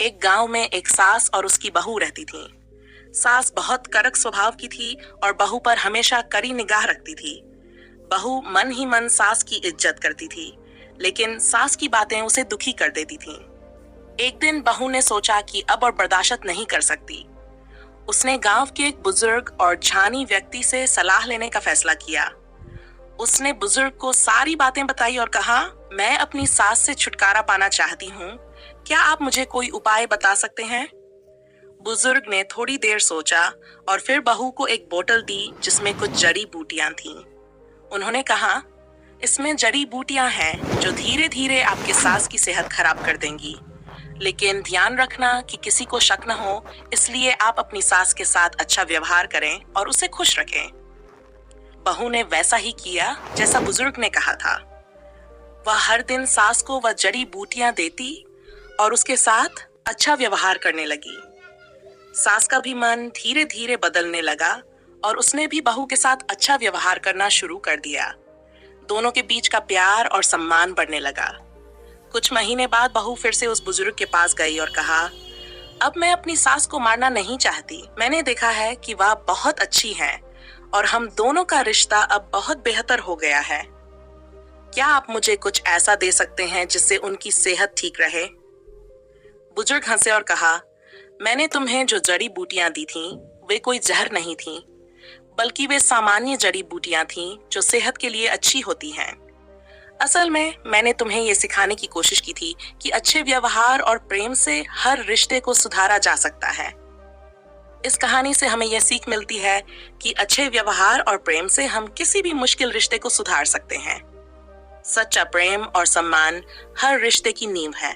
एक गांव में एक सास और उसकी बहू रहती थी। सास बहुत कड़क स्वभाव की थी और बहू पर हमेशा कड़ी निगाह रखती थी। बहू मन ही मन सास की इज्जत करती थी, लेकिन सास की बातें उसे दुखी कर देती थीं। एक दिन बहू ने सोचा कि अब और बर्दाश्त नहीं कर सकती। उसने गांव के एक बुजुर्ग और जानी व्यक्ति से सलाह लेने का फैसला किया। उसने बुजुर्ग को सारी बातें बताई और कहा, मैं अपनी सास से छुटकारा पाना चाहती हूँ, क्या आप मुझे कोई उपाय बता सकते हैं? बुजुर्ग ने थोड़ी देर सोचा और फिर बहू को एक बोतल दी जिसमें कुछ जड़ी बूटियां थीं। उन्होंने कहा, इसमें जड़ी बूटियां हैं जो धीरे धीरे आपके सास की सेहत खराब कर देंगी, लेकिन ध्यान रखना कि किसी को शक न हो, इसलिए आप अपनी सास के साथ अच्छा व्यवहार करें और उसे खुश रखें। बहू ने वैसा ही किया जैसा बुजुर्ग ने कहा था। वह हर दिन सास को वह जड़ी बूटियां देती और उसके साथ अच्छा व्यवहार करने लगी। सास का भी मन धीरे धीरे बदलने लगा और उसने भी बहू के साथ अच्छा व्यवहार करना शुरू कर दिया। दोनों के बीच का प्यार और सम्मान बढ़ने लगा। कुछ महीने बाद बहू फिर से उस बुजुर्ग के पास गई और कहा, अब मैं अपनी सास को मारना नहीं चाहती। मैंने देखा है कि वह बहुत अच्छी है और हम दोनों का रिश्ता अब बहुत बेहतर हो गया है। क्या आप मुझे कुछ ऐसा दे सकते हैं जिससे उनकी सेहत ठीक रहे? बुजुर्ग हंसे और कहा, मैंने तुम्हें जो जड़ी बूटियां दी थीं, वे कोई जहर नहीं थीं, बल्कि वे सामान्य जड़ी बूटियां थीं जो सेहत के लिए अच्छी होती हैं। असल में मैंने तुम्हें ये सिखाने की कोशिश की थी कि अच्छे व्यवहार और प्रेम से हर रिश्ते को सुधारा जा सकता है। इस कहानी से हमें यह सीख मिलती है कि अच्छे व्यवहार और प्रेम से हम किसी भी मुश्किल रिश्ते को सुधार सकते हैं। सच्चा प्रेम और सम्मान हर रिश्ते की नींव है।